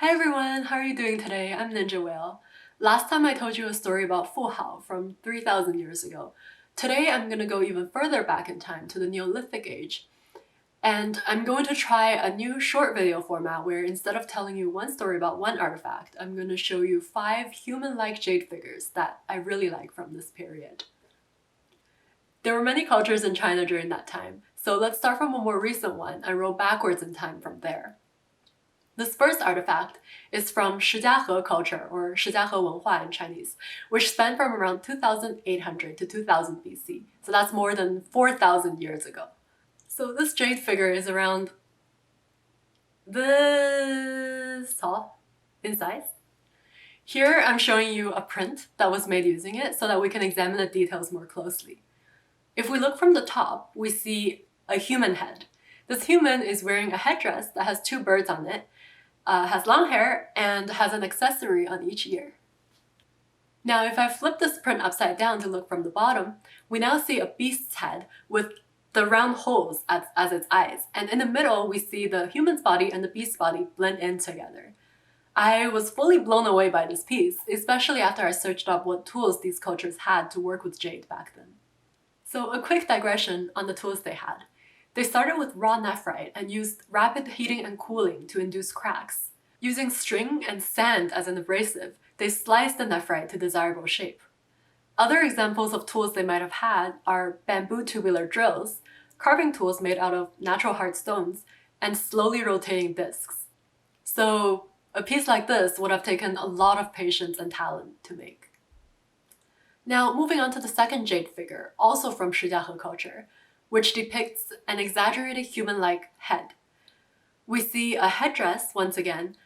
Hi everyone, how are you doing today? I'm Ninja Whale. Last time I told you a story about Fu Hao from 3,000 years ago. Today I'm going to go even further back in time to the Neolithic Age. And I'm going to try a new short video format where instead of telling you one story about one artifact, I'm going to show you 5 human-like jade figures that I really like from this period. There were many cultures in China during that time, so let's start from a more recent one and roll backwards in time from there. This first artifact is from Shijiahe Culture, or Shijiahe Wenhua in Chinese, which spanned from around 2800 to 2000 BC, so that's more than 4,000 years ago. So this jade figure is around this tall in size. Here I'm showing you a print that was made using it so that we can examine the details more closely. If we look from the top, we see a human head. This human is wearing a headdress that has 2 birds on it, has long hair, and has an accessory on each ear. Now if I flip this print upside down to look from the bottom, we now see a beast's head with the round holes as its eyes, and in the middle we see the human's body and the beast's body blend in together. I was fully blown away by this piece, especially after I searched up what tools these cultures had to work with jade back then. So a quick digression on the tools they had. They started with raw nephrite and used rapid heating and cooling to induce cracks. Using string and sand as an abrasive, they sliced the nephrite to desirable shape. Other examples of tools they might have had are bamboo tubular drills, carving tools made out of natural hard stones, and slowly rotating discs. So a piece like this would have taken a lot of patience and talent to make. Now moving on to the second jade figure, also from Shijiahe culture, which depicts an exaggerated human-like head. We see a headdress, once again,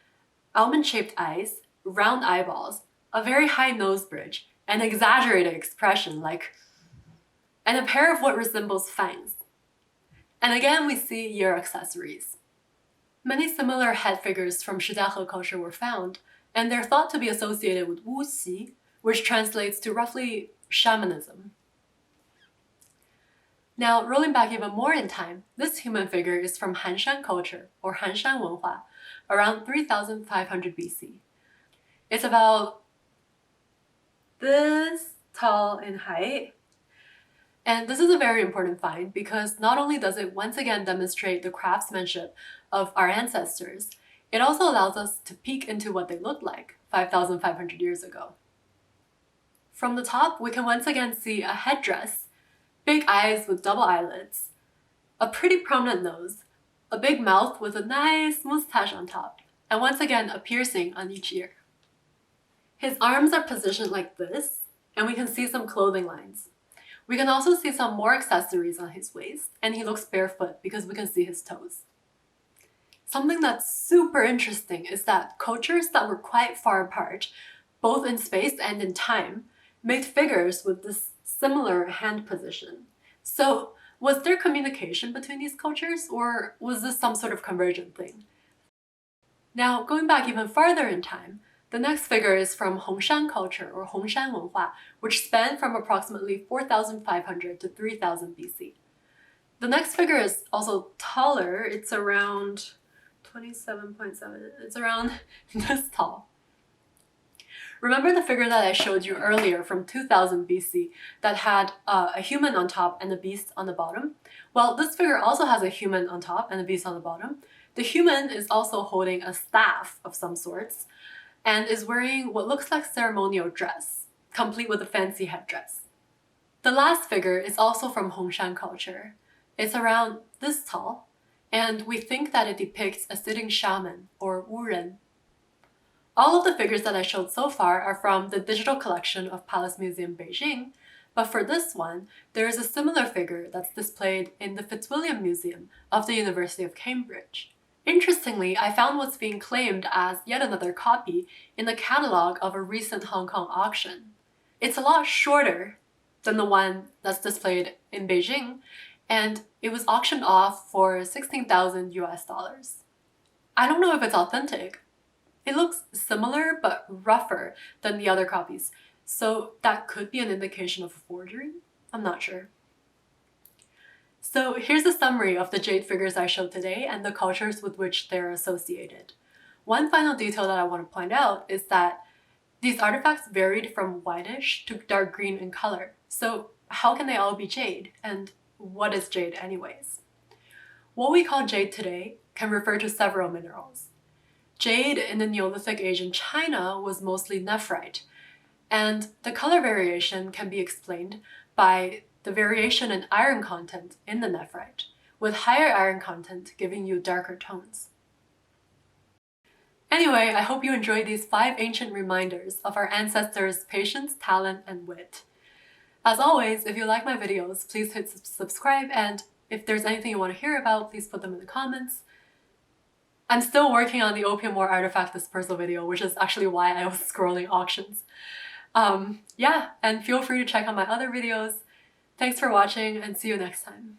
almond-shaped eyes, round eyeballs, a very high nose bridge, an exaggerated expression and a pair of what resembles fangs. And again we see ear accessories. Many similar head figures from Shijiahe culture were found, and they're thought to be associated with wuxi, which translates to roughly shamanism. Now, rolling back even more in time, this human figure is from HANSHAN culture, or HANSHAN Wenhua, around 3,500 BC. It's about this tall in height. And this is a very important find because not only does it once again demonstrate the craftsmanship of our ancestors, it also allows us to peek into what they looked like 5,500 years ago. From the top, we can once again see a headdress, big eyes with double eyelids, a pretty prominent nose, a big mouth with a nice mustache on top, and once again a piercing on each ear. His arms are positioned like this, and we can see some clothing lines. We can also see some more accessories on his waist, and he looks barefoot because we can see his toes. Something that's super interesting is that cultures that were quite far apart, both in space and in time, made figures with this similar hand position. So was there communication between these cultures, or was this some sort of convergent thing? Now, going back even farther in time, the next figure is from HONGSHAN culture, or HONGSHAN Wenhua, which spanned from approximately 4,500 to 3,000 BC. The next figure is also taller. It's around 27.7. It's around this tall. Remember the figure that I showed you earlier from 2000 BC that had a human on top and a beast on the bottom? Well, this figure also has a human on top and a beast on the bottom. The human is also holding a staff of some sorts and is wearing what looks like ceremonial dress, complete with a fancy headdress. The last figure is also from HONGSHAN culture. It's around this tall, and we think that it depicts a sitting shaman, or wuren. All of the figures that I showed so far are from the digital collection of Palace Museum Beijing, but for this one, there is a similar figure that's displayed in the Fitzwilliam Museum of the University of Cambridge. Interestingly, I found what's being claimed as yet another copy in the catalog of a recent Hong Kong auction. It's a lot shorter than the one that's displayed in Beijing, and it was auctioned off for 16,000 US dollars. I don't know if it's authentic. It looks similar but rougher than the other copies, so that could be an indication of a forgery? I'm not sure. So here's a summary of the jade figures I showed today and the cultures with which they're associated. One final detail that I want to point out is that these artifacts varied from whitish to dark green in color. So how can they all be jade? And what is jade anyways? What we call jade today can refer to several minerals. Jade in the Neolithic Age in China was mostly nephrite, and the color variation can be explained by the variation in iron content in the nephrite, with higher iron content giving you darker tones. Anyway, I hope you enjoyed these 5 ancient reminders of our ancestors' patience, talent, and wit. As always, if you like my videos, please hit subscribe, and if there's anything you want to hear about, please put them in the comments. I'm still working on the Opium War artifact dispersal video, which is actually why I was scrolling auctions. Yeah, and feel free to check out my other videos. Thanks for watching, and see you next time.